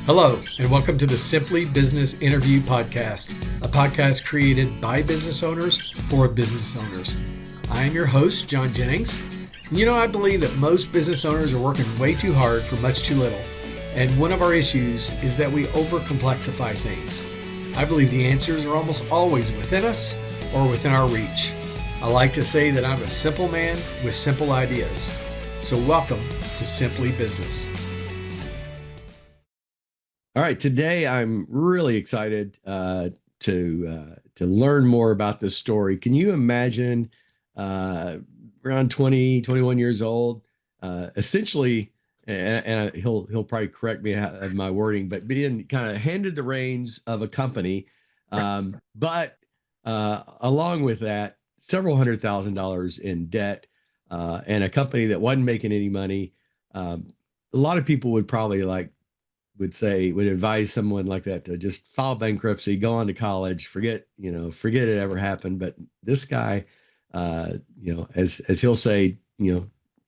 Hello, and welcome to the Simply Business Interview Podcast, a podcast created by business owners for business owners. I am your host, John Jennings. I believe that most business owners are working way too hard for much too little. And one of our issues is that we overcomplexify things. I believe the answers are almost always within us or within our reach. I like to say that I'm a simple man with simple ideas. So welcome to Simply Business. All right, today I'm really excited to learn more about this story. Can you imagine around 20, 21 years old, essentially, and he'll probably correct me of my wording, but being kind of handed the reins of a company, but along with that, several $100,000 in debt, and a company that wasn't making any money. A lot of people would probably would advise someone like that to just file bankruptcy, go on to college, forget it ever happened. But this guy, as he'll say,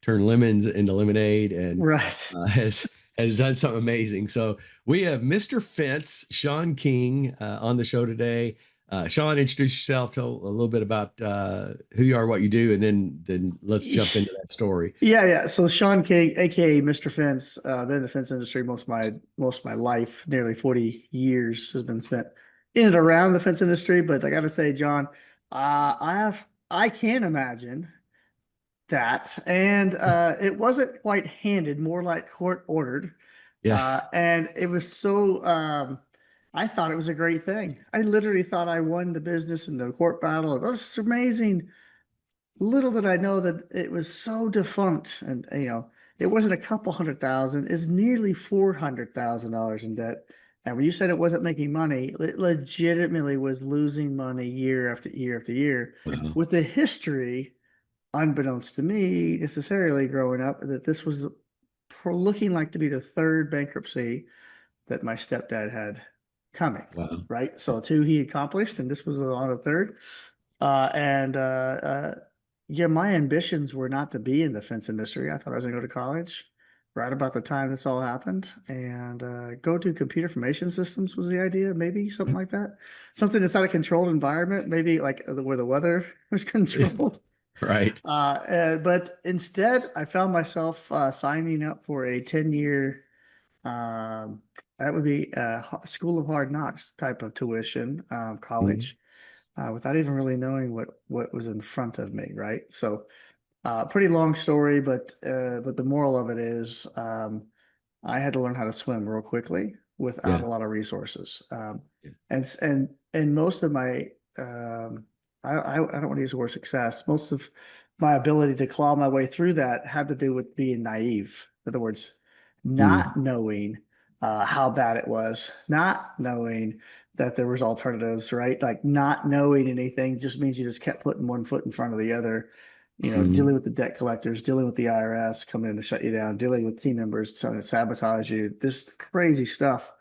turn lemons into lemonade, and Right. Has done something amazing. So we have Mr. Fence, Shawn King, on the show today. Shawn, introduce yourself. Tell a little bit about who you are, what you do, and then let's jump into that story. Yeah. So Shawn King, aka Mr. Fence, been in the fence industry most of my life. Nearly 40 years has been spent in and around the fence industry. But I got to say, John, I can imagine that, and it wasn't quite handed, more like court ordered. Yeah. And it was so. I thought it was a great thing. I literally thought I won the business in the court battle. Oh, this is amazing. Little did I know that it was so defunct, and it wasn't a couple $100,000; it's nearly $400,000 in debt. And when you said it wasn't making money, it legitimately was losing money year after year after year, Wow. with the history, unbeknownst to me necessarily growing up, that this was looking like to be the third bankruptcy that my stepdad had coming. Wow. Right, so two he accomplished, and this was on a third. And Yeah, my ambitions were not to be in the fence industry. I thought I was going to go to college right about the time this all happened, and go do computer information systems was the idea, maybe something like that. Something inside a controlled environment, maybe like where the weather was controlled. Right. But instead, I found myself signing up for a 10-year, that would be a School of Hard Knocks type of tuition, Mhm. college, without even really knowing what was in front of me, right? So, pretty long story, but the moral of it is, I had to learn how to swim real quickly without Yeah. a lot of resources. Yeah. And most of my, I don't want to use the word success. Most of my ability to claw my way through that had to do with being naive. In other words, not Mm. knowing how bad it was, not knowing that there was alternatives, right? Like not knowing anything just means you just kept putting one foot in front of the other, Mm. dealing with the debt collectors, dealing with the IRS coming in to shut you down, dealing with team members trying to sabotage you, this crazy stuff.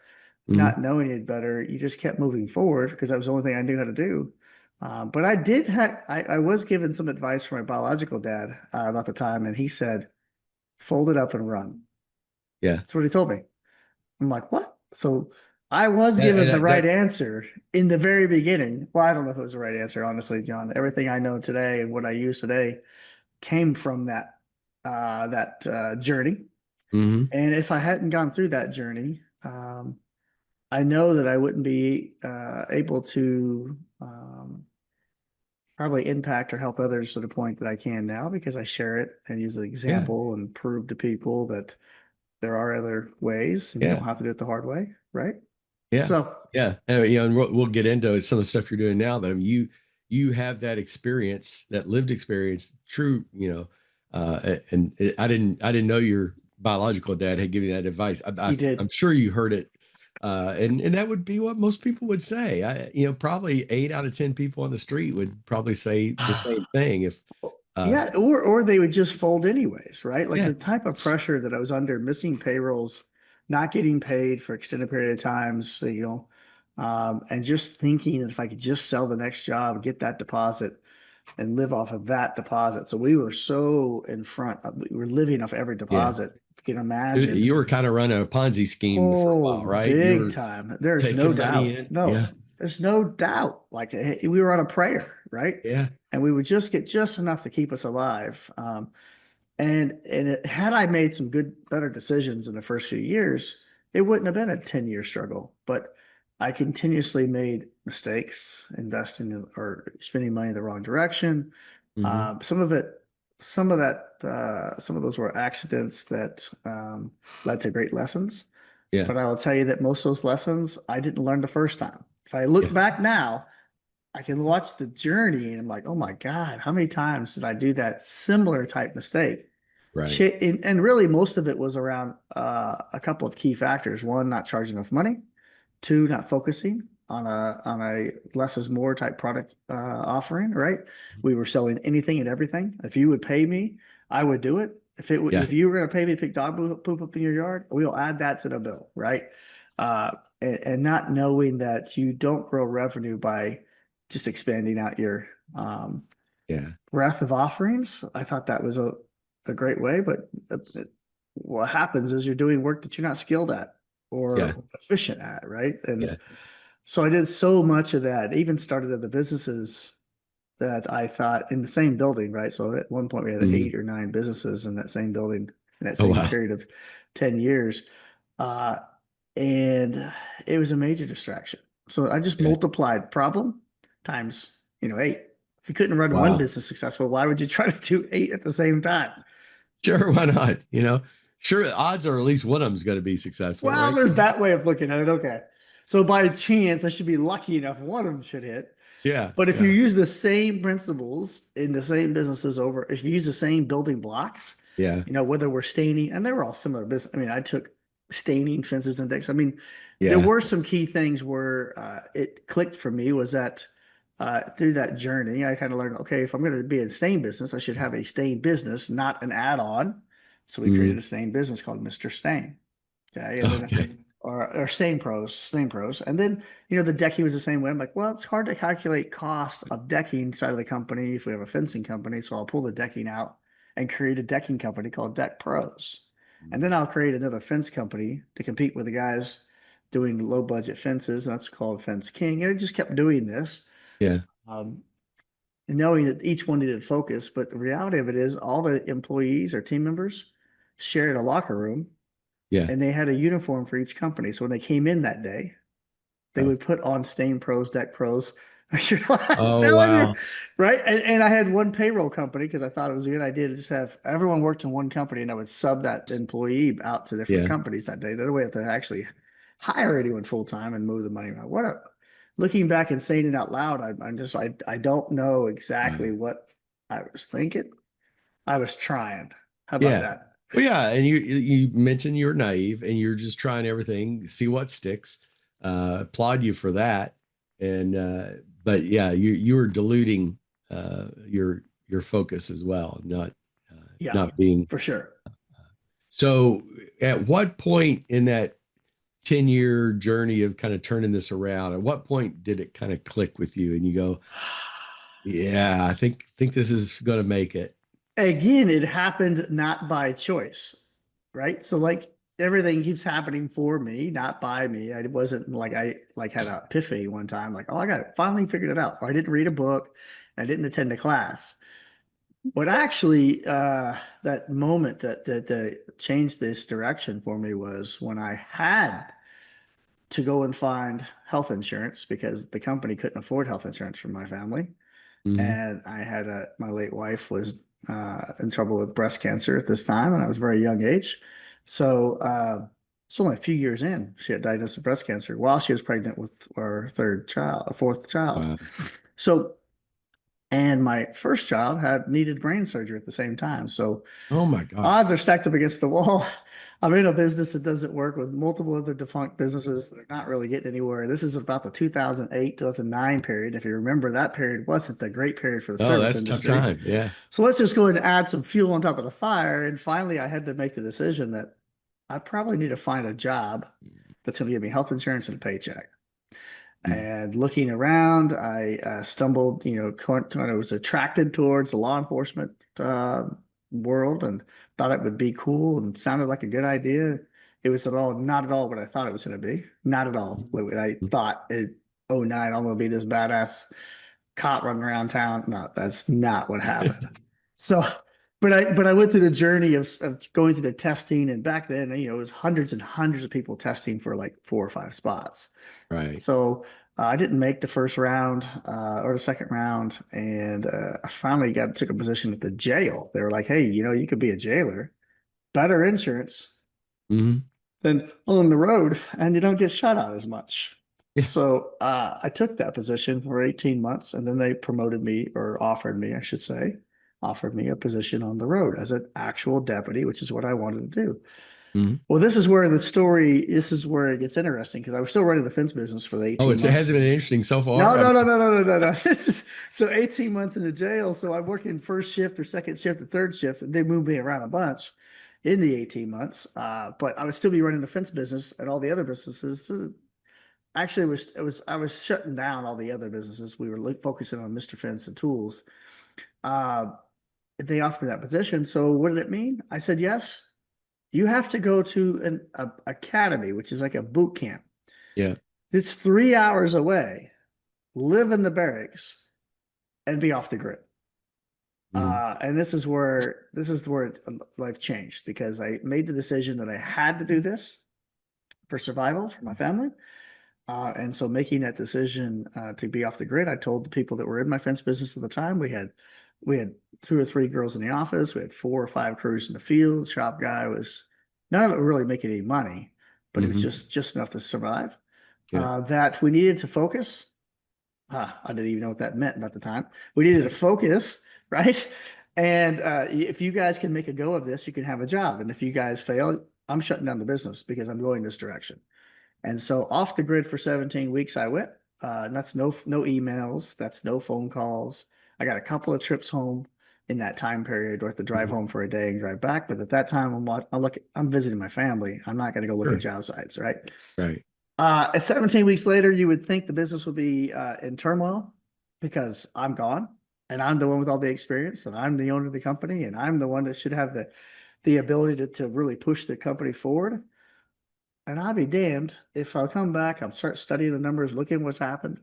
Mm. Not knowing it better, you just kept moving forward because that was the only thing I knew how to do. But I did have, I was given some advice from my biological dad about the time, and he said, fold it up and run. Yeah. That's what he told me. I'm like, what? So I was given the And right that answer in the very beginning. Well, I don't know if it was the right answer, honestly, John. Everything I know today and what I use today came from that journey. Mhm. And if I hadn't gone through that journey, I know that I wouldn't be able to probably impact or help others to the point that I can now, because I share it and use the Yeah. example and prove to people that there are other ways and you Yeah. don't have to do it the hard way, right? Yeah. So Yeah. And we'll get into some of the stuff you're doing now, but I mean, you have that experience, that lived experience, true, and I didn't know your biological dad had given you that advice. he did. I'm sure you heard it. And that would be what most people would say. Probably 8 out of 10 people on the street would probably say the same thing. If, uh, Yeah, or they would just fold anyways, right? Like yeah, the type of pressure that I was under, missing payrolls, not getting paid for extended period of times, and just thinking that if I could just sell the next job, get that deposit, and live off of that deposit. So we were so in front. We were living off every yeah, deposit. you can imagine. You were kind of running a Ponzi scheme for a Oh, while, right? You big were time. There's no taking money doubt. in. No, Yeah. there's no doubt. Like we were on a prayer, right? Yeah. And we would just get just enough to keep us alive. Had I made some better decisions in the first few years, it wouldn't have been a 10-year struggle. But I continuously made mistakes, investing or spending money in the wrong direction. Hmm. Some of it, some of those were accidents that led to great lessons. Yeah. But I will tell you that most of those lessons I didn't learn the first time. If I look Yeah. back now, I can watch the journey and I'm like, oh my God, how many times did I do that similar type mistake? Right. And really, most of it was around a couple of key factors. One, not charging enough money. Two, not focusing on a less is more type product offering. Right? We were selling anything and everything. If you would pay me, I would do it. Yeah. If you were going to pay me to pick dog poop up in your yard, we'll add that to the bill. Right? And not knowing that you don't grow revenue by just expanding out your Yeah. breadth of offerings. I thought that was a great way, but what happens is you're doing work that you're not skilled at Yeah. or efficient at, right? And Yeah. so I did so much of that, even started at the businesses that I thought in the same building, right? So at one point we had Hmm. 8 or 9 businesses in that same building in that Oh, same wow. period of 10 years. Uh, and it was a major distraction. So I just Yeah. multiplied problem times, 8. If you couldn't run one Wow. business successful, why would you try to do 8 at the same time? Sure. Why not? Sure. Odds are at least one of them's going to be successful, Well, right? there's that way of looking at it. Okay. So by chance, I should be lucky enough one of them should hit. Yeah. But if you Yeah. use the same principles in the same businesses over, if you use the same building blocks, Yeah. whether we're staining, and they were all similar business. I mean, I took staining fences and decks. I mean, there Yeah. were some key things where it clicked for me was that through that journey, I kind of learned, okay, if I'm going to be in stain business, I should have a stain business, not an add-on. So we Hmm. created a stain business called Mr. Stain. Okay. And then Okay. or stain pros. And then, the decking was the same way. I'm like, well, it's hard to calculate cost of decking side of the company if we have a fencing company. So I'll pull the decking out and create a decking company called Deck Pros. And then I'll create another fence company to compete with the guys doing low budget fences. That's called Fence King. And it just kept doing this, Yeah. um, knowing that each one needed focus. But the reality of it is all the employees or team members shared a locker room Yeah. and they had a uniform for each company. So when they came in that day, they Oh. would put on Stain Pros, Deck Pros. I'm Oh, telling you, wow. right? And I had one payroll company because I thought it was a good idea to just have everyone worked in one company and I would sub that employee out to different Yeah. companies that day. That way, I have to actually hire anyone full time and move the money around. Looking back and saying it out loud, I don't know Wow. exactly what I was thinking. I was trying. How about Yeah. that? Well, yeah. And you mentioned you're naive and you're just trying everything, see what sticks. Applaud you for that. And but yeah, you were diluting your focus as well, Yeah, not being for sure. so. At what point in that 10-year journey of kind of turning this around, at what point did it kind of click with you and you go, yeah, I think this is going to make it? Again, it happened not by choice, right? So like everything keeps happening for me, not by me. I wasn't like I like had an epiphany one time, like, oh, I got it, finally figured it out. Or I didn't read a book, I didn't attend a class. What actually that moment that changed this direction for me was when I had to go and find health insurance because the company couldn't afford health insurance for my family Hmm. and I had my late wife was in trouble with breast cancer at this time, and I was a very young age. So it's only a few years in she had diagnosed with breast cancer while she was pregnant with our fourth child. Wow. So and my first child had needed brain surgery at the same time. So Oh my gosh. odds are stacked up against the wall. I'm in a business that doesn't work with multiple other defunct businesses. They're not really getting anywhere. This is about the 2008, 2009 period. If you remember, that period wasn't the great period for the Oh, service that's a tough industry. time. Yeah. So let's just go ahead and add some fuel on top of the fire. And finally, I had to make the decision that I probably need to find a job that's going to give me health insurance and a paycheck. Mm. And looking around, I stumbled, kind of was attracted towards the law enforcement world and thought it would be cool and sounded like a good idea. It was not at all what I thought it was going to be. Not at all what I thought it. Oh, nine, I'm going to be this badass cop running around town. No, that's not what happened. So, but I went through the journey of going through the testing, and back then, it was hundreds and hundreds of people testing for like 4 or 5 spots. Right. So I didn't make the first round or the second round, and I finally took a position at the jail. They were like, "Hey, you could be a jailer, better insurance Hmm. than on the road, and you don't get shut out as much." Yeah. So I took that position for 18 months, and then they promoted me, or offered me, I should say, offered me a position on the road as an actual deputy, which is what I wanted to do. Hmm. Well, this is where it gets interesting because I was still running the fence business for the Oh, 18 it months. hasn't been interesting so No, far. no, no, no, no, no, no, no. So 18 months in the jail. So I'm working first shift or second shift or third shift. And they moved me around a bunch in the 18 months. But I would still be running the fence business and all the other businesses. So actually, I was shutting down all the other businesses. We were focusing on Mr. Fence and tools. Uh, they offered me that position. So what did it mean? I said yes. You have to go to an academy, which is like a boot camp. Yeah. It's 3 hours away. Live in the barracks and be off the grid. Hmm. And this is where life changed because I made the decision that I had to do this for survival for my family. And so making that decision to be off the grid, I told the people that were in my fence business at the time, we had 2 or 3 girls in the office, we had 4 or 5 crews in the field. Shop guy was none of it really making any money, but it was Hmm. just enough to survive. Yeah. That we needed to focus. I didn't even know what that meant at the time. We needed to focus, right? And if you guys can make a go of this, you can have a job. And if you guys fail, I'm shutting down the business because I'm going this direction. And so off the grid for 17 weeks, I went. That's no emails. That's no phone calls. I got a couple of trips home in that time period, or I have to drive Hmm. home for a day and drive back. But at that time, I'm visiting my family. I'm not going to go look at Sure. job sites, right? Right. At 17 weeks later, you would think the business would be in turmoil because I'm gone and I'm the one with all the experience and I'm the owner of the company and I'm the one that should have the ability to really push the company forward. And I'll be damned if I'll come back, I'll start studying the numbers, looking what's happened.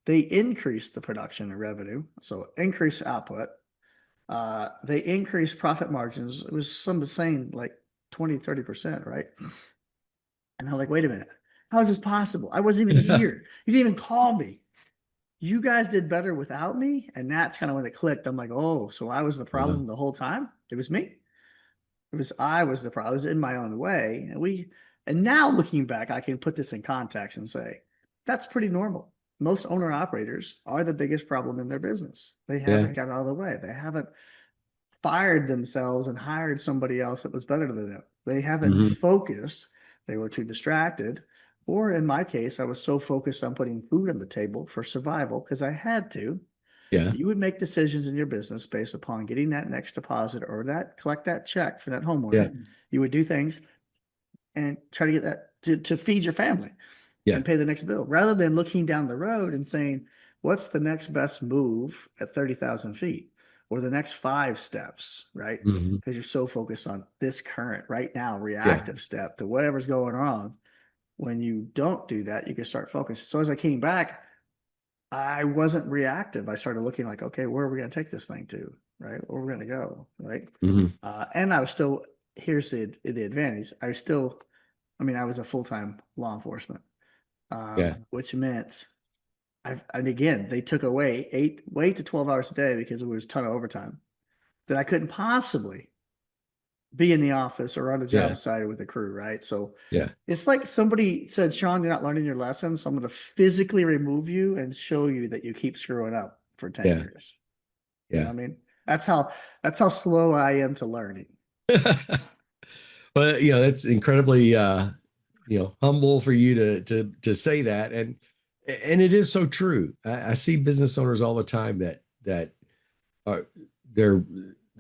They increased the production and revenue, so increase output. They increased profit margins. It was some saying like 20, 30%, right? And I'm like, wait a minute, how is this possible? I wasn't even here. You didn't even call me. You guys did better without me. And that's kind of when it clicked. I'm like, oh, so I was the Uh, problem the whole time? It was me. I was the problem. I was in my own way. And now looking back, I can put this in context and say, that's pretty normal. Most owner operators are the biggest problem in their business. They yeah. haven't got out of the way. They haven't fired themselves and hired somebody else that was better than them. They haven't Hmm. focused. They were too distracted. Or in my case, I was so focused on putting food on the table for survival because I had to. Yeah. You would make decisions in your business based upon getting that next deposit or collect that check for that Yeah. homeowner. You would do things and try to get that to feed your family Yeah. and pay the next bill rather than looking down the road and saying, what's the next best move at 30,000 feet or the next 5 steps, right? Hmm. Because you're so focused on this current, right now, Yeah. reactive step to whatever's going on. When you don't do that, you can start focusing. So as I came back, I wasn't reactive. I started looking like, okay, where are we going to take this thing to? Right? Where are we going to go? Right? Hmm. And I was still, here's the advantage. I mean, I was a full-time law enforcement, Yeah. which meant and again, they took away 8 to 12 hours a day because there was a ton of overtime that I couldn't possibly be in the office or on a Yeah. job site with a crew, right? So Yeah. it's like somebody said, Shawn, you're not learning your lesson, so I'm going to physically remove you and show you that you keep screwing up for 10 Yeah. years. You know Yeah. what I mean? That's how slow I am to learning. But that's incredibly humble for you to say that, and it is so true. I see business owners all the time that are they're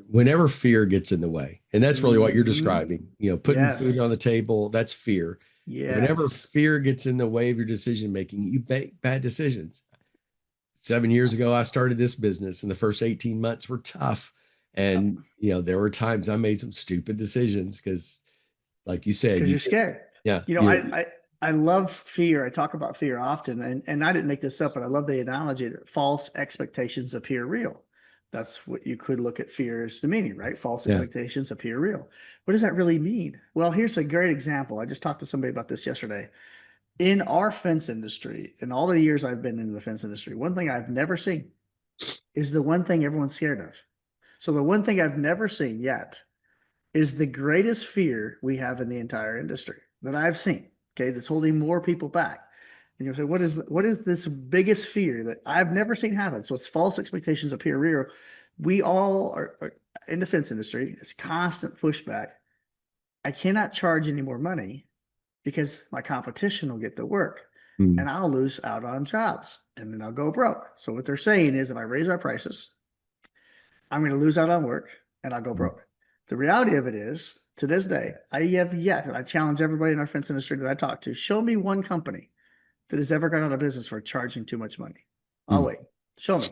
whenever fear gets in the way, and that's really what you're Mhm. describing. Putting food on Yes. the table, that's fear. And whenever Yes. fear gets in the way of your decision making, you make bad decisions. 7 years ago, I started this business, and the first 18 months were tough. Yep. And, there were times I made some stupid decisions because, like you said, Because you're scared. yeah, You know, I love fear. I talk about fear often, and I didn't make this up, but I love the analogy that false expectations appear real. That's what you could look at fear as the meaning, right? False yeah, expectations appear real. What does that really mean? Well, here's a great example. I just talked to somebody about this yesterday. In our fence industry, in all the years I've been in the fence industry, one thing I've never seen is the one thing everyone's scared of. So the one thing I've never seen yet is the greatest fear we have in the entire industry that I've seen. Okay, that's holding more people back. And you'll say, what is this biggest fear that I've never seen happen? So it's false expectations appear real. We all are in the defense industry. It's constant pushback. I cannot charge any more money because my competition will get the work mm, and I'll lose out on jobs and then I'll go broke. So what they're saying is if I raise our prices, I'm going to lose out on work and I'll go mm, broke. The reality of it is, to this day, I have yet, and I challenge everybody in our fence industry that I talk to, show me one company that has ever gone out of business for charging too much money. I'll mm, wait. Show me.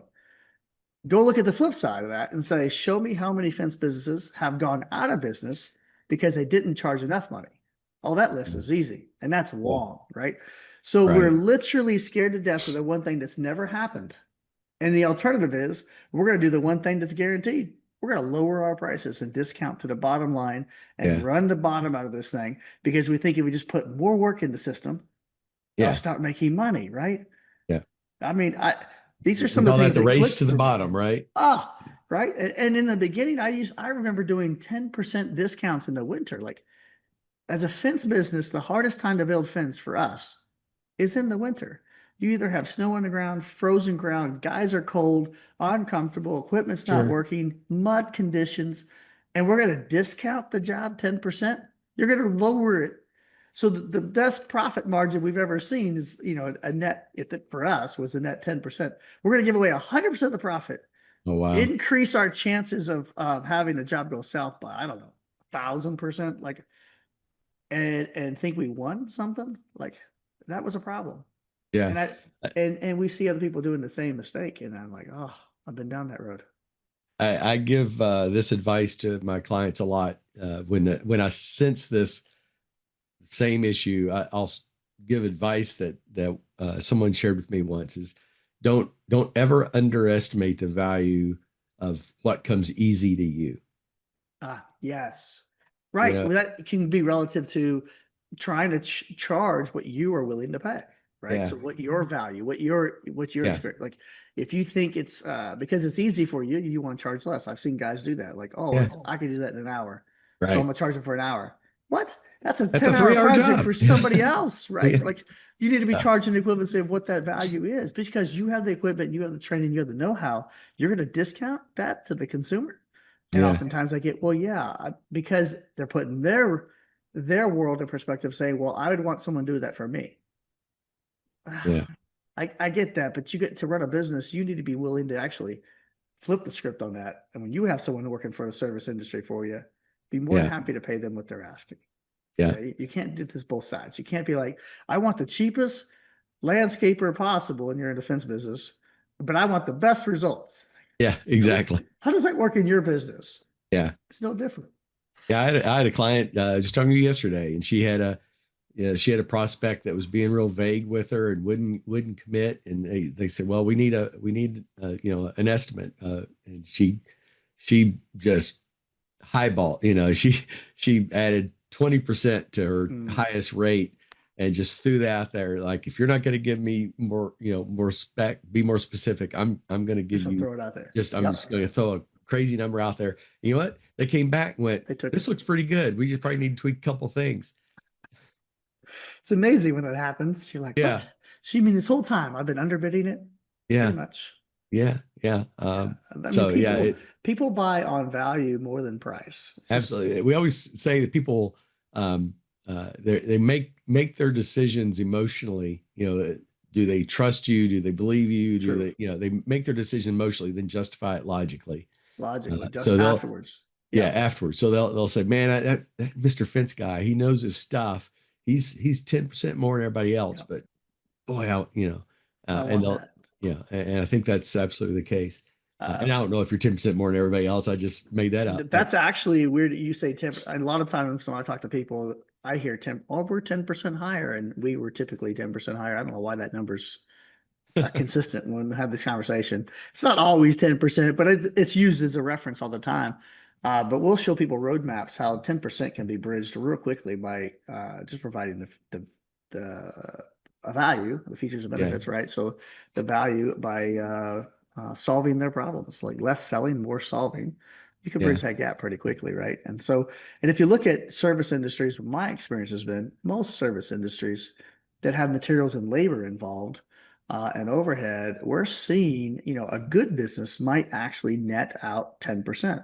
Go look at the flip side of that and say, show me how many fence businesses have gone out of business because they didn't charge enough money. Oh, that list yeah, is easy and that's yeah, long, right? So we're right. literally scared to death of the one thing that's never happened. And the alternative is we're going to do the one thing that's guaranteed. We're going to lower our prices and discount to the bottom line and Yeah, run the bottom out of this thing because we think if we just put more work in the system, they'll yeah, start making money, right? yeah. I mean, these are We some of call the that things the that race clicked to the for me. bottom, right? Ah, right. And in the beginning, I remember doing 10% discounts in the winter. Like as a fence business, the hardest time to build fence for us is in the winter. You either have snow on the ground, frozen ground, guys are cold, uncomfortable, equipment's not Sure. working, mud conditions, and we're going to discount the job 10%. You're going to lower it. So the best profit margin we've ever seen is, a net, if it, for us was a net 10%. We're going to give away 100% of the profit, Oh, wow. increase our chances of having a job go south by, I don't know, 1,000%, like, and think we won something. Like that was a problem. Yeah. And I and we see other people doing the same mistake, and I'm like, oh, I've been down that road. I give this advice to my clients a lot. When I sense this same issue, I'll give advice that someone shared with me once is don't ever underestimate the value of what comes easy to you. Ah, yes, You right. know, Well, that can be relative to trying to charge what you are willing to pay. Right. yeah, So what your value, what your yeah, experience, like if you think it's because it's easy for you, you want to charge less. I've seen guys do that. Like, oh, yeah, I can do that in an hour. So I'm right. gonna charge them for an hour. What? That's a That's a 10-hour 3 hour project for job. somebody else, Yeah, right? Like you need to be yeah, charging the equivalency of what that value is because you have the equipment, you have the training, you have the know-how. You're gonna discount that to the consumer. And yeah, oftentimes I get, well, yeah, because they're putting their world in perspective, saying, well, I would want someone to do that for me. yeah, I get that, but you get to run a business, you need to be willing to actually flip the script on that. And when you have someone working for the service industry for you, be more than yeah, happy to pay them what they're asking. yeah, Okay. You can't do this both sides. You can't be like, I want the cheapest landscaper possible and you're in defense business, but I want the best results. yeah, exactly. How does that work in your business? Yeah. It's no different. Yeah, I had a client just talking to you yesterday, and she had a prospect that was being real vague with her and wouldn't commit, and they said, well, we need an estimate, and she just highball, she added 20% to her Mm, highest rate and just threw that out there, like, if you're not going to give me more, more be more specific, I'm going to give just to you throw it out there. I'm just Yep. going to throw a crazy number out there. You know what? They came back and went, They took this it. looks pretty good. We just probably need to tweak a couple things. It's amazing when that happens. You're like, Yeah. what? She mean this whole time I've been underbidding it? Pretty Yeah. much. Yeah. Yeah. Yeah. I mean, So yeah, people buy on value more than price. It's just absolutely. it's We always say that people, they make their decisions emotionally. Do they trust you? Do they believe you? Do true. they, they make their decision emotionally, then justify it logically. Logically, So just they'll, afterwards. yeah, Yep. afterwards. So they'll say, man, that Mr. Fence guy, he knows his stuff. He's 10% more than everybody else, Yep. but boy, I and want they'll, that. yeah, and I think that's absolutely the case. And I don't know if you're 10% more than everybody else. I just made that up. That's actually weird that you say 10. A lot of times when I talk to people, I hear 10, oh, we're 10% higher, and we were typically 10% higher. I don't know why that number's consistent when we have this conversation. It's not always 10%, but it's used as a reference all the time. But we'll show people roadmaps how 10% can be bridged real quickly by just providing the a value, the features and benefits, right? So the value by solving their problems, like less selling, more solving. You can bridge that gap pretty quickly, right? And so, and if you look at service industries, my experience has been most service industries that have materials and labor involved and overhead, we're seeing, a good business might actually net out 10%.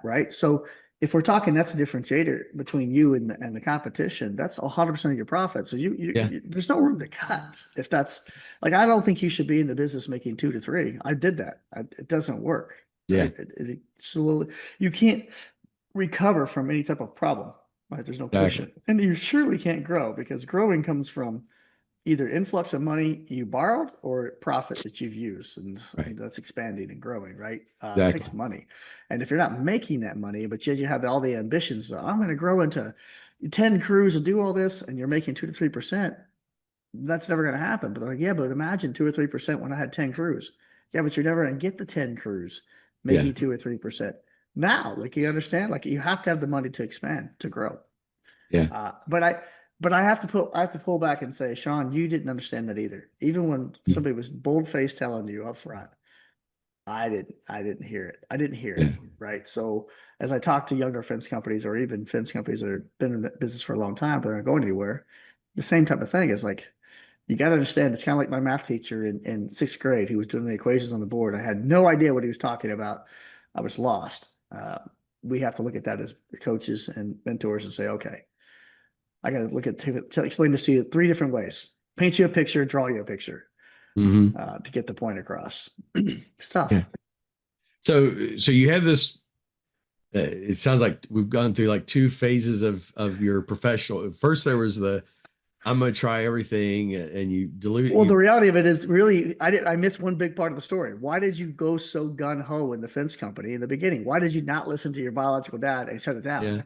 Right. So if we're talking, that's a differentiator between you and the competition. That's 100% of your profit. So there's no room to cut. If that's like, I don't think you should be in the business making 2 to 3. I did that. It doesn't work. Yeah. Right? Slowly, you can't recover from any type of problem. Right. There's no cushion, and you surely can't grow because growing comes from either influx of money you borrowed or profit that you've used, and that's expanding and growing, right? It takes money, and if you're not making that money, but yet you have all the ambitions, I'm going to grow into 10 crews and do all this, and you're making 2 to 3%, that's never going to happen. But they're like, yeah, but imagine 2 or 3% when I had 10 crews. Yeah, but you're never going to get the 10 crews making 2 or 3%. Now, like, you understand, like, you have to have the money to expand, to grow. But I have to pull back and say, Shawn, you didn't understand that either. Even when somebody was bold-faced telling you up front, I didn't hear it. I didn't hear it. Right. So as I talk to younger fence companies or even fence companies that have been in business for a long time, but aren't going anywhere, the same type of thing is like, you got to understand, it's kind of like my math teacher in 6th grade who was doing the equations on the board. I had no idea what he was talking about. I was lost. We have to look at that as coaches and mentors and say, okay, I got to look at to explain this to you 3 different ways. Paint you a picture, draw you a picture to get the point across. It's tough. Yeah. So you have this. It sounds like we've gone through like 2 phases of your professional. First, there was the I'm going to try everything, and you dilute. Well, the reality of it is really, I missed one big part of the story. Why did you go so gun ho in the fence company in the beginning? Why did you not listen to your biological dad and shut it down? Yeah.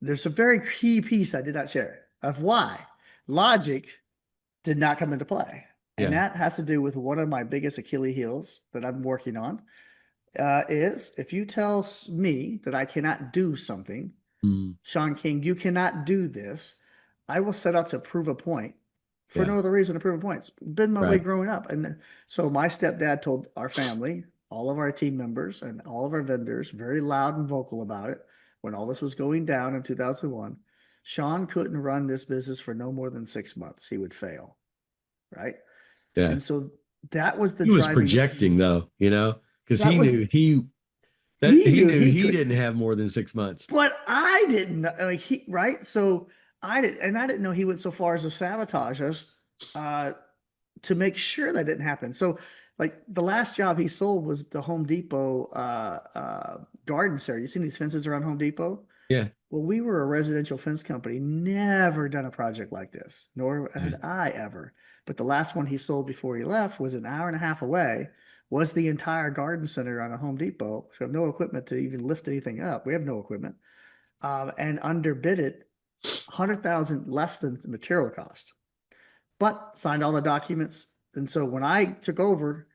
There's a very key piece I did not share of why logic did not come into play. And that has to do with one of my biggest Achilles heels that I'm working on is if you tell me that I cannot do something, Shawn King, you cannot do this, I will set out to prove a point for no other reason to prove a point. It's been my way growing up. And so my stepdad told our family, all of our team members and all of our vendors very loud and vocal about it. When all this was going down in 2001, Shawn couldn't run this business for no more than 6 months. He would fail. Right. Yeah. And so that was the he was projecting though, because he knew he didn't have more than 6 months. But I didn't know, like right. So I didn't know he went so far as to sabotage us to make sure that didn't happen. So like the last job he sold was the Home Depot garden center. You seen these fences around Home Depot? Yeah. Well, we were a residential fence company, never done a project like this, nor had I ever. But the last one he sold before he left was an hour and a half away, was the entire garden center on a Home Depot. So we have no equipment to even lift anything up. We have no equipment. And underbid it 100,000 less than the material cost, but signed all the documents. And so when I took over,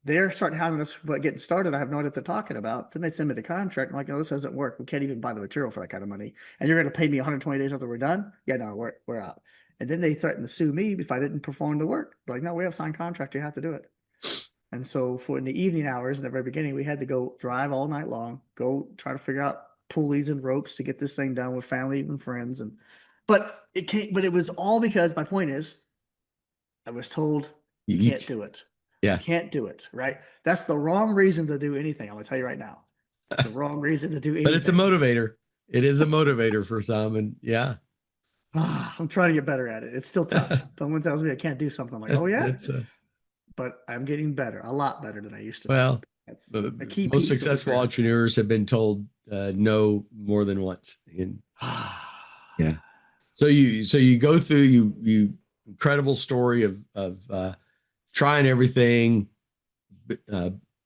they're starting having us getting started. I have no idea what they're talking about. Then they send me the contract. I'm like, no, this doesn't work. We can't even buy the material for that kind of money. And you're going to pay me 120 days after we're done? Yeah, no, we're out. And then they threatened to sue me if I didn't perform the work. Like, no, we have a signed contract. You have to do it. And so for in the evening hours in the very beginning, we had to go drive all night long, go try to figure out pulleys and ropes to get this thing done with family and friends. But it was all because my point is, I was told you can't do it. Yeah. You can't do it. Right. That's the wrong reason to do anything. I'm going to tell you right now. It's the wrong reason to do anything. But it's a motivator. It is a motivator for some. And yeah. I'm trying to get better at it. It's still tough. Someone tells me I can't do something. I'm like, oh yeah. But I'm getting better, a lot better than I used to. Well, that's a key most successful entrepreneurs have been told no more than once. And yeah. So you go through you incredible story of trying everything,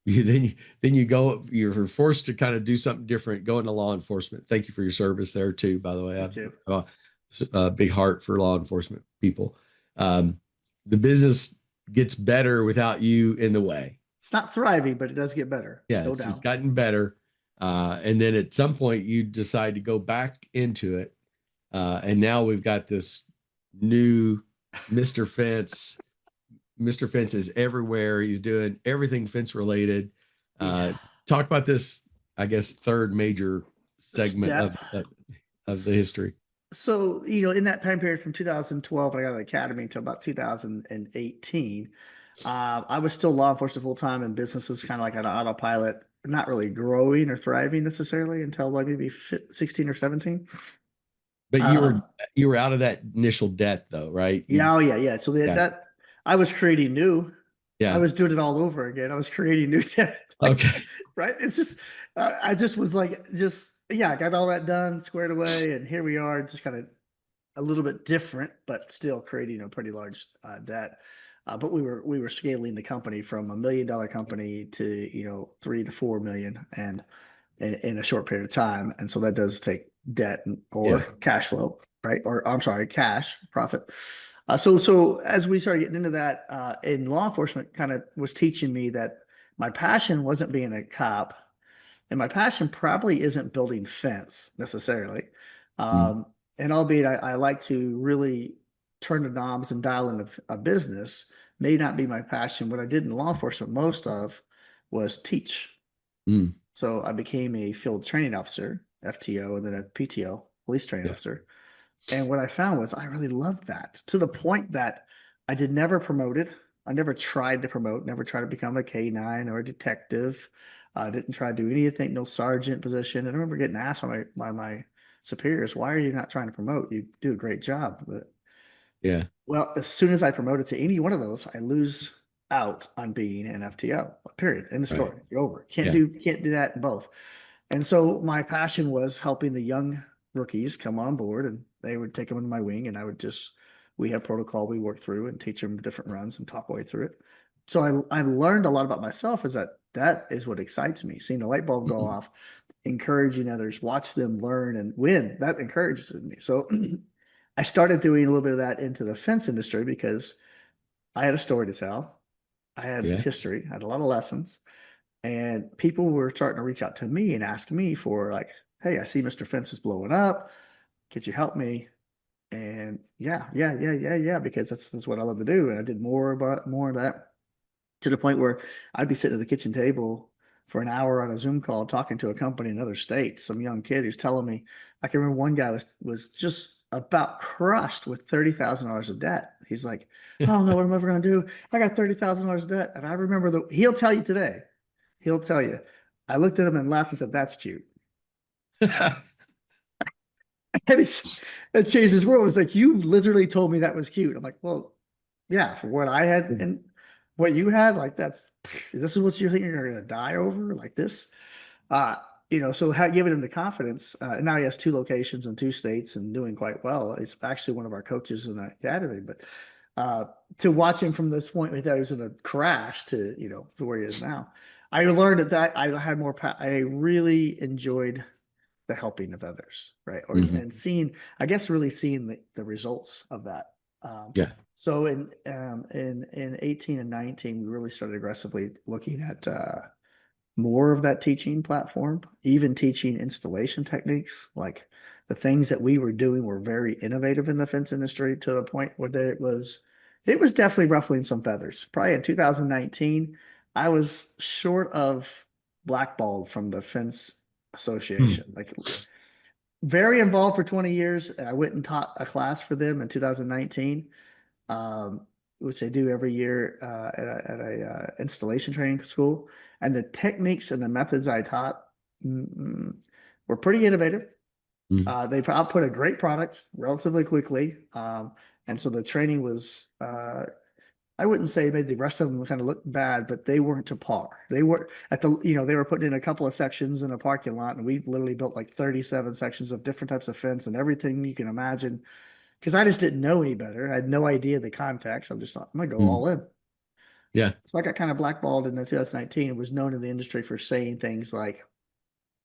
then you go, you're forced to kind of do something different, go into law enforcement. Thank you for your service there too, by the way. Me I've too. a big heart for law enforcement people. Um, the business gets better without you in the way. It's not thriving, but it does get better, Yeah, no it's doubt. gotten better. And then at some point you decide to go back into it. And now we've got this new Mr. Fence. Mr. Fence is everywhere. He's doing everything fence related. Uh, Yeah. talk about this, I guess, third major segment Step. of the history. So, in that time period from 2012, when I got out of the academy until about 2018, I was still law enforcement full time and businesses kind of like on autopilot, not really growing or thriving necessarily until like maybe 16 or 17. But Um, you were out of that initial debt though, right? yeah, oh yeah, yeah. So Yeah. that I was creating new. I Yeah. was doing it all over again. I was creating new like, Okay. right? It's just I just was like, yeah, I got all that done, squared away, and here we are, just kind of a little bit different, but still creating a pretty large debt. But we were scaling the company from $1 million company to 3 to 4 million, and in a short period of time, and so that does take debt or Yeah. cash flow, right? Or I'm sorry, cash profit. So as we started getting into that, in law enforcement, kind of was teaching me that my passion wasn't being a cop, and my passion probably isn't building fence necessarily. Mm, And albeit I like to really turn the knobs and dial in a business, may not be my passion. What I did in law enforcement most of was teach. mm, So I became a field training officer, FTO, and then a PTO, police training yeah. officer. And what I found was I really loved that, to the point that I did never promoted. I never tried to promote, never tried to become a K9 or a detective. I didn't try to do anything, no sergeant position. And I remember getting asked by my superiors, why are you not trying to promote? You do a great job. But, Yeah. well, as soon as I promoted to any one of those, I lose out on being an FTO. Period. End of Right. story. You're over. Yeah. Can't do that in both. And so my passion was helping the young rookies come on board, and they would take them under my wing, and we have protocol we work through and teach them different runs and talk way through it. So I learned a lot about myself, is that is what excites me. Seeing a light bulb go Mm, off, encouraging others, watch them learn and win. That encourages me. So I started doing a little bit of that into the fence industry because I had a story to tell. I had yeah. history, I had a lot of lessons, and people were starting to reach out to me and ask me for, like, hey, I see Mr. Fence is blowing up. Could you help me? And yeah, yeah, yeah, yeah, yeah, because that's what I love to do. And I did more of that, to the point where I'd be sitting at the kitchen table for an hour on a Zoom call talking to a company in another state, some young kid who's telling me, I can remember one guy was just about crushed with $30,000 of debt. He's like, I don't know what I'm ever going to do. I got $30,000 of debt. And I remember he'll tell you today, he'll tell you, I looked at him and laughed and said, that's cute. And it changed his world. It's like, you literally told me that was cute. I'm like, well, yeah, for what I had and what you had, like, this is what you think you're gonna die over, like this. Uh, so giving him the confidence, and now he has 2 locations in 2 states and doing quite well. He's actually one of our coaches in the academy, but uh, to watch him from this point, we thought he was going to crash to where he is now. I learned that I had more. I really enjoyed the helping of others, right? Mhm. And seeing, I guess, really seeing the results of that. Yeah. So in 18 and 19, we really started aggressively looking at more of that teaching platform, even teaching installation techniques. Like, the things that we were doing were very innovative in the fence industry, to the point where it was definitely ruffling some feathers. Probably in 2019, I was short of blackballed from the fence Hmm. association. Like, very involved for 20 years. I went and taught a class for them in 2019, um, which they do every year at a installation training school. And the techniques and the methods I taught, mm, were pretty innovative. Mhm. They output a great product relatively quickly. And so the training was, I wouldn't say it made the rest of them kind of look bad, but they weren't to par. They were they were putting in a couple of sections in a parking lot, and we literally built like 37 sections of different types of fence and everything you can imagine. Because I just didn't know any better. I had no idea the context. I'm just thought, I'm gonna go Mm. all in. Yeah. So I got kind of blackballed in the 2019 and was known in the industry for saying things like,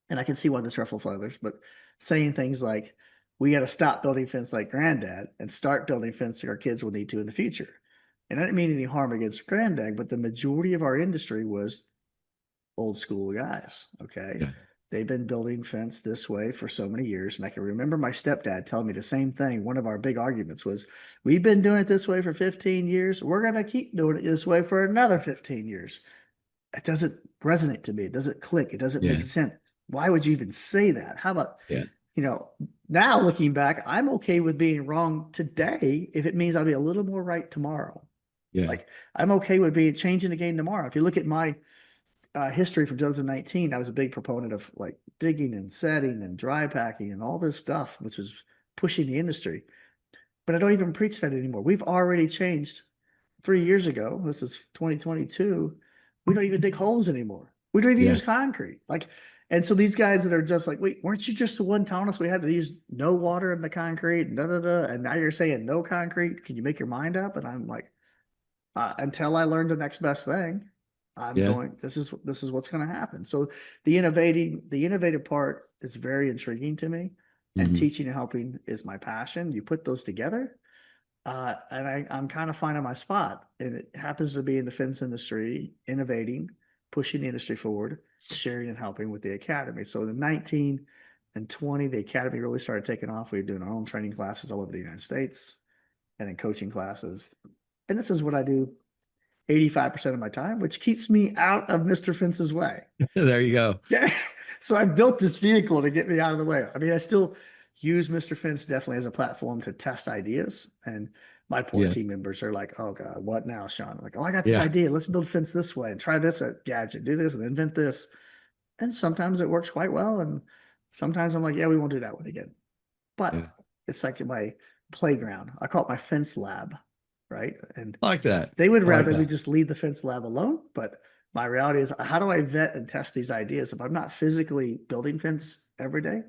and I can see why this ruffled feathers, but saying things like, we got to stop building fence like granddad and start building fence like our kids will need to in the future. And I didn't mean any harm against granddad, but the majority of our industry was old school guys. Okay. Yeah. They've been building fence this way for so many years. And I can remember my stepdad telling me the same thing. One of our big arguments was, we've been doing it this way for 15 years. We're going to keep doing it this way for another 15 years. It doesn't resonate to me. It doesn't click. It doesn't Yeah. make sense. Why would you even say that? How about, Yeah. now looking back, I'm okay with being wrong today if it means I'll be a little more right tomorrow. Yeah. Like, I'm okay with changing the game tomorrow. If you look at my history from 2019, I was a big proponent of like digging and setting and dry packing and all this stuff, which was pushing the industry. But I don't even preach that anymore. We've already changed 3 years ago. This is 2022. We don't even dig holes anymore. We don't even Yeah. use concrete. And so these guys that are just like, wait, weren't you just the one telling us we had to use no water in the concrete? Da, da, da, and now you're saying no concrete. Can you make your mind up? And I'm like, until I learn the next best thing, I'm Yeah. going, this is what's going to happen. So the innovative part is very intriguing to me, and Mhm. teaching and helping is my passion. You put those together, and I'm kind of finding my spot, and it happens to be in the fence industry, innovating, pushing the industry forward, sharing and helping with the academy. So in 19 and 20, the academy really started taking off. We were doing our own training classes all over the United States, and then coaching classes. And this is what I do 85% of my time, which keeps me out of Mr. Fence's way. There you go. Yeah. So I built this vehicle to get me out of the way. I mean, I still use Mr. Fence definitely as a platform to test ideas. And my poor Yeah. team members are like, oh God, what now, Shawn? I'm like, oh, I got this Yeah. idea. Let's build fence this way and try this gadget, do this and invent this. And sometimes it works quite well. And sometimes I'm like, yeah, we won't do that one again. But Yeah. it's like my playground. I call it my fence lab, right? And I like that. they would I like rather me that. just leave the fence lab alone. But my reality is, how do I vet and test these ideas? If I'm not physically building fence every day,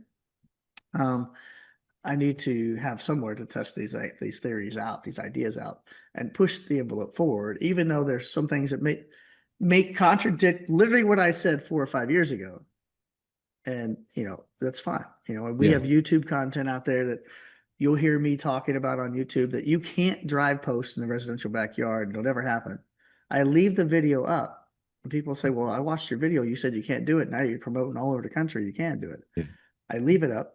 um, I need to have somewhere to test these theories out, these ideas out, and push the envelope forward, even though there's some things that may contradict literally what I said 4 or 5 years ago. And that's fine. And we Yeah. have YouTube content out there that you'll hear me talking about on YouTube that you can't drive post in the residential backyard. It'll never happen. I leave the video up and people say, well, I watched your video. You said you can't do it. Now you're promoting all over the country. You can do it. Yeah. I leave it up.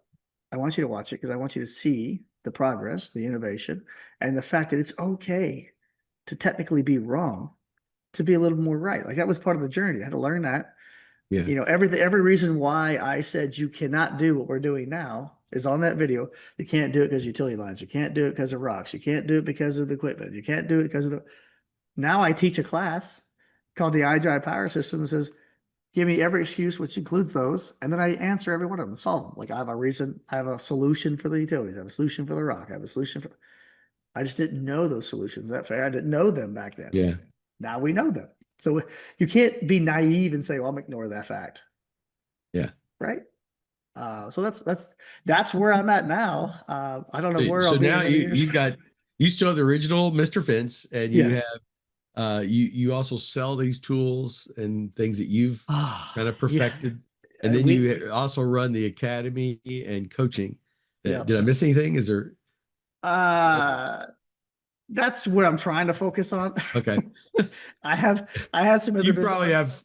I want you to watch it because I want you to see the progress, the innovation, and the fact that it's okay to technically be wrong, to be a little more right. Like, that was part of the journey. I had to learn that. Yeah. Every reason why I said you cannot do what we're doing now is on that video. You can't do it because of utility lines. You can't do it because of rocks. You can't do it because of the equipment. You can't do it because of the. Now I teach a class called the iDrive Power System that says, give me every excuse, which includes those, and then I answer every one of them and solve them. Like, I have a reason, I have a solution for the utilities, I have a solution for the rock, I have a solution for. I just didn't know those solutions that fair. I didn't know them back then. Yeah. Now we know them. So you can't be naive and say, well, I'm ignore that fact. Yeah. Right. So that's where I'm at now. I don't know where So I'll be in now many years. you still have the original Mr. Fence, and you Yes. have you also sell these tools and things that you've kind of Yeah. perfected, and then you also run the academy and coaching. Yeah. Did I miss anything? Is there? That's what I'm trying to focus on. Okay. I had some other You business. probably have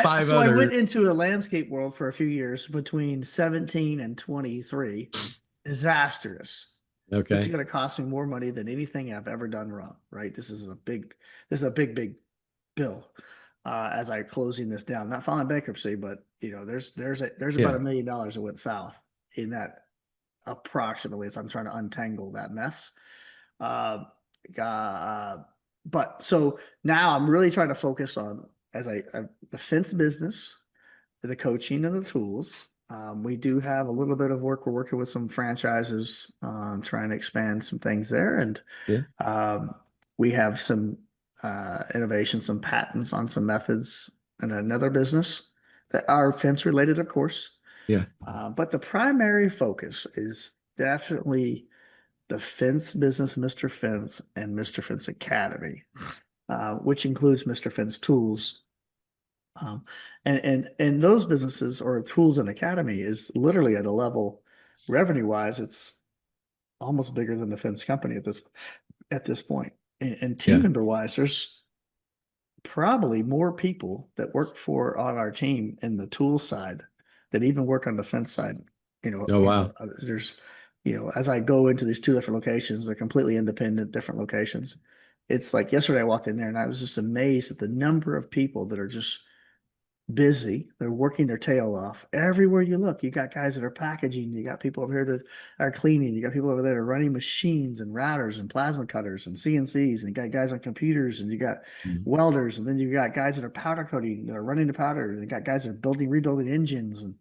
five So I other. went into a landscape world for a few years between 17 and 23. Disastrous. This is Okay. going to cost me more money than anything I've ever done wrong. Right. This is a big bill. As I closing this down, not filing bankruptcy, but there's about $1 million that went south in that approximately, as I'm trying to untangle that mess. Uh, but so now I'm really trying to focus on the fence business, the coaching and the tools. We do have a little bit of work. We're working with some franchises, trying to expand some things there. And Yeah. we have some innovation, some patents on some methods in another business that are fence related, of course. Yeah. But the primary focus is definitely the fence business, Mr. Fence and Mr. Fence Academy. which includes Mr. Finn's Tools. Um, and those businesses or Tools and Academy is literally at a level revenue wise, it's almost bigger than the Finn's company at this point. And team Yeah. member wise, there's probably more people that work for on our team in the tool side that even work on the fence side. Oh, wow. There's, as I go into these two different locations, they're completely independent, different locations. It's like yesterday I walked in there and I was just amazed at the number of people that are just busy. They're working their tail off. Everywhere you look, you got guys that are packaging. You got people over here that are cleaning. You got people over there that are running machines and routers and plasma cutters and CNCs. And you got guys on computers and you got Mhm. welders. And then you got guys that are powder coating that are running the powder. And you got guys that are rebuilding engines and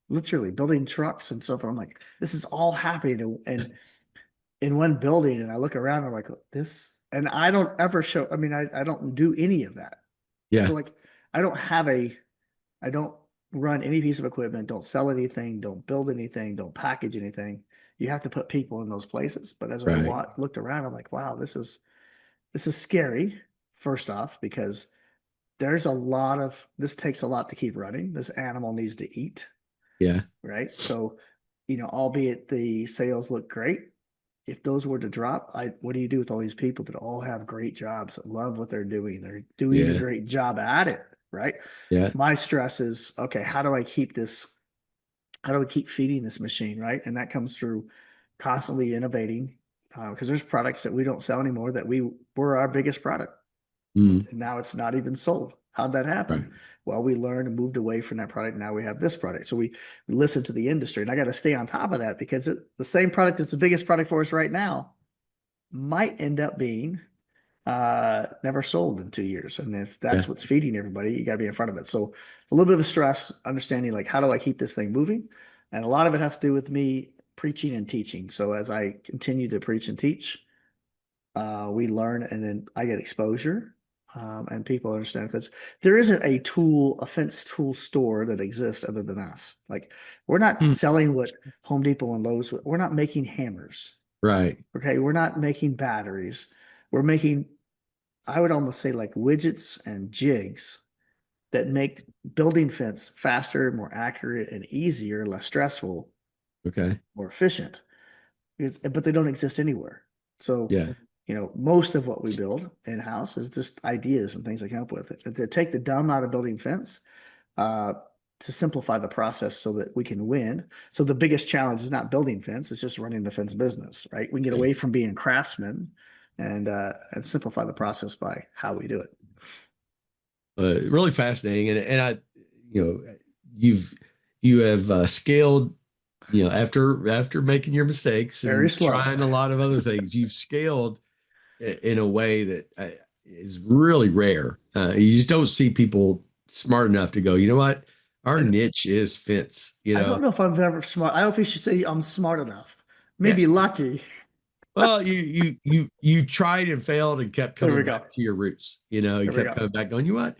literally building trucks and stuff. And I'm like, this is all happening in one building. And I look around and I'm like, this, and I don't ever show, I mean, I don't do any of that. So Yeah. like, I don't have I don't run any piece of equipment, don't sell anything, don't build anything, don't package anything. You have to put people in those places. But as I Right. looked around, I'm like, wow, this is scary, first off, because this takes a lot to keep running. This animal needs to eat, Yeah. right? So, albeit the sales look great, if those were to drop, what do you do with all these people that all have great jobs, that love what they're doing? They're doing a Yeah. great job at it, right? Yeah. My stress is, okay, how do I keep this? How do we keep feeding this machine, right? And that comes through constantly innovating, because there's products that we don't sell anymore that we were our biggest product. Mm. And now it's not even sold. How'd that happen? Right. Well, we learned and moved away from that product. Now we have this product. So we listen to the industry, and I got to stay on top of that because the same product that's the biggest product for us right now might end up being never sold in 2 years. And if Yeah. that's what's feeding everybody, you got to be in front of it. So a little bit of stress, understanding like, how do I keep this thing moving? And a lot of it has to do with me preaching and teaching. So as I continue to preach and teach, we learn and then I get exposure. And people understand because there isn't a fence tool store that exists other than us. Like, we're not Mm. selling what Home Depot and Lowe's, we're not making hammers. Right. Okay. We're not making batteries. We're making, I would almost say, like widgets and jigs that make building fence faster, more accurate, and easier, less stressful, Okay. more efficient. But they don't exist anywhere. So, Yeah. most of what we build in house is just ideas and things I come up with. To take the dumb out of building fence, uh, to simplify the process so that we can win. So the biggest challenge is not building fence; it's just running the fence business, right? We can get Right. away from being craftsmen and simplify the process by how we do it. Really fascinating. And you know, you've, you have scaled, after making your mistakes Very and slow. trying a lot of other things, you've scaled in a way that is really rare. You just don't see people smart enough to go, you know what? Our And niche is fence, I don't know if I'm ever smart. I don't know if you should say I'm smart enough. Yeah. Maybe lucky. Well, you tried and failed and kept There we coming go. back to your roots. You There we kept go. coming back going, you know what?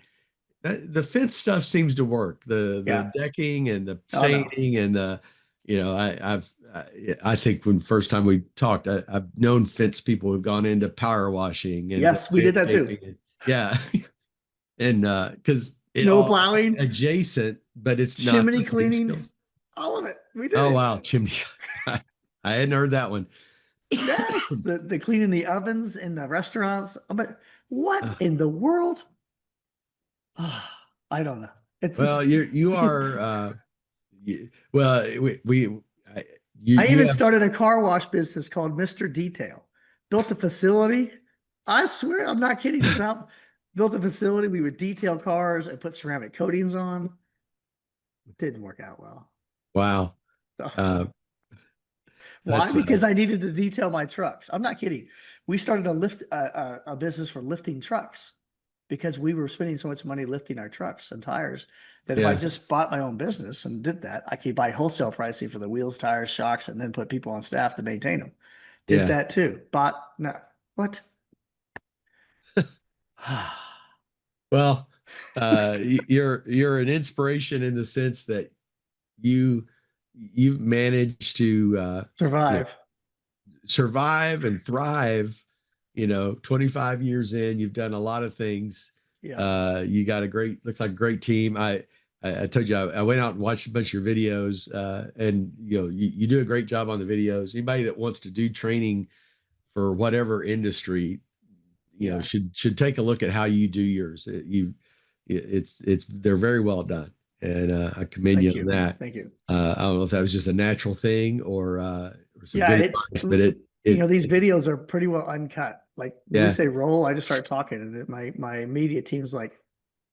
The fence stuff seems to work. The Yeah. decking and the Oh no. staining and I think when first time we talked, I've known fence people who've gone into power washing and Yes, we did that too. landscaping. Yeah. And because it Snow all is plowing, adjacent, but it's not chimney the same cleaning, skills. all of it. We did Oh it. wow, chimney. I hadn't heard that one. Yes, the cleaning the ovens in the restaurants. But what in the world? Ah, I don't know. It was. Well, you are well I, you I you even have started a car wash business called Mr. Detail. Built a facility. I swear, I'm not kidding. About built a facility. We would detail cars and put ceramic coatings on. Didn't work out well. wow. So, Uh why? that's Because I needed to detail my trucks. I'm not kidding. We started a business for lifting trucks because we were spending so much money lifting our trucks and tires that if I yeah, just bought my own business and did that, I could buy wholesale pricing for the wheels, tires, shocks, and then put people on staff to maintain them. Did yeah. that too. Bought no. What? Well, you're an inspiration in the sense that you you've managed to you know Survive. survive and thrive 25 years in, you've done a lot of things. Yeah. You got looks like a great team. I told you, I went out and watched a bunch of your videos, and you do a great job on the videos. Anybody that wants to do training for whatever industry, Yeah. should take a look at how you do yours. They're very well done, and I commend you on that. Thank you. I don't know if that was just a natural thing or some Yeah, good advice, but these videos are pretty well uncut. Like when you yeah, say roll, I just start talking, and my immediate team's like,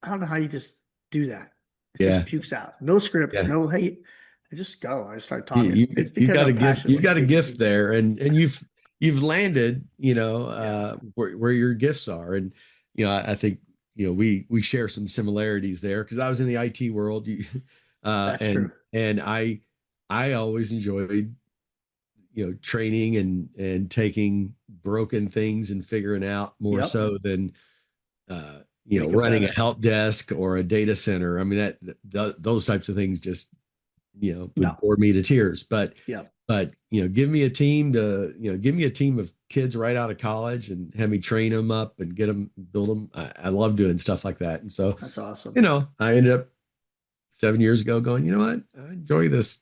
I don't know how you just do that. It yeah, just pukes out. No script, yeah. no hate. I just go. I just start You, talking. you It's you because got a I'm gift. passionate You've about got a teaching gift people. there, and you've landed. Where your gifts are, and I think we share some similarities there because I was in the IT world, That's true. and I always enjoyed training and taking broken things and figuring out more Yep. so than Make 'em running a better. help desk or a data center. I mean those types of things just would No. bore me to tears. But Yep. give me a team give me a team of kids right out of college and have me train them up and get them, build them. I love doing stuff like that. And so That's awesome. I ended up 7 years ago going, you know what, I enjoy this,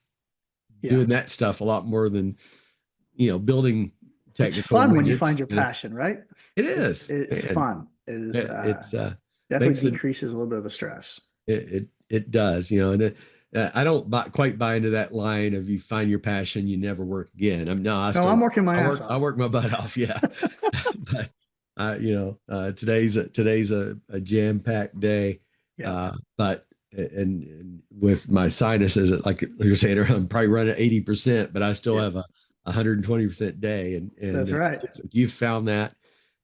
Yeah. doing that stuff a lot more than building It's technical fun when you widgets. find your passion, right? It is. It's And fun. It is it's definitely makes it decreases a little bit of the stress. it does, and I don't quite buy into that line of you find your passion, you never work again. I'm working my ass I off. work my butt off. Yeah. But today's a jam-packed day. Yeah. But and with my sinuses, like you're saying, I'm probably running 80%, but I still have a 120% day. And That's right. you've found that,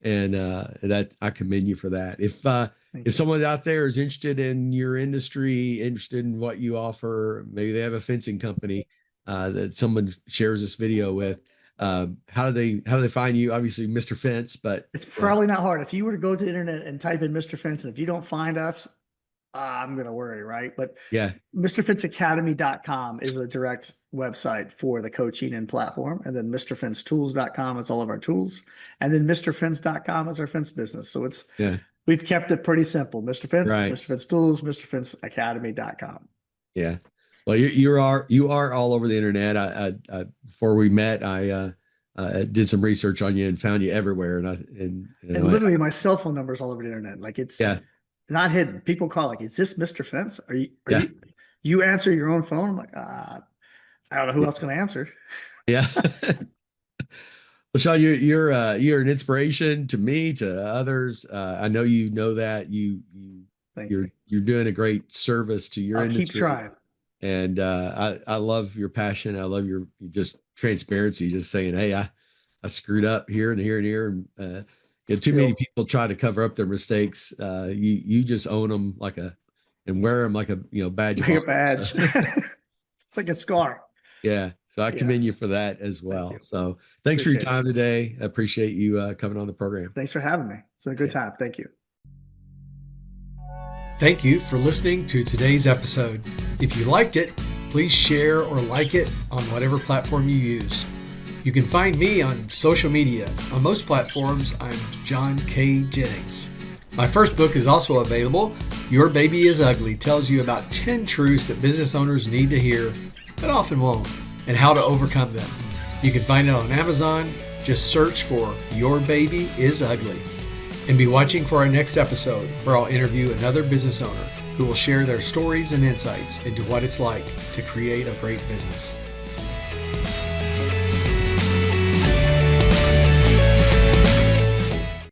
and that I commend you for that. If someone out there is interested in your industry, interested in what you offer, maybe they have a fencing company that someone shares this video with, how do they find you? Obviously, Mr. Fence, but it's probably not hard. If you were to go to the internet and type in Mr. Fence, and if you don't find us, I'm going to worry, right? But yeah, MrFenceAcademy.com is a direct website for the coaching and platform. And then MrFenceTools.com is all of our tools. And then MrFence.com is our fence business. So we've kept it pretty simple. Mr. Fence, right. Mr. Fence Tools, MrFenceAcademy.com. Yeah. Well, you are all over the internet. I before we met, I did some research on you and found you everywhere. And literally my cell phone number is all over the internet. Like it's not hidden. People call like, is this Mr. Fence? You answer your own phone? I'm like, I don't know who else going to answer. Yeah. Well, Shawn, you're an inspiration to me, to others. I know you know that you're doing a great service to your industry. Keep trying. And I love your passion. I love your just transparency, just saying, hey, I screwed up here and here and here. And too many people try to cover up their mistakes. You just own them and wear them like a badge. Like a badge. It's like a scar. Yeah. So I commend you for that as well. So thanks for your time today. I appreciate you coming on the program. Thanks for having me. It's been a good time. Thank you. Thank you for listening to today's episode. If you liked it, please share or like it on whatever platform you use. You can find me on social media. On most platforms, I'm John K. Jennings. My first book is also available. Your Baby is Ugly tells you about 10 truths that business owners need to hear, but often won't, and how to overcome them. You can find it on Amazon. Just search for Your Baby is Ugly. And be watching for our next episode, where I'll interview another business owner who will share their stories and insights into what it's like to create a great business.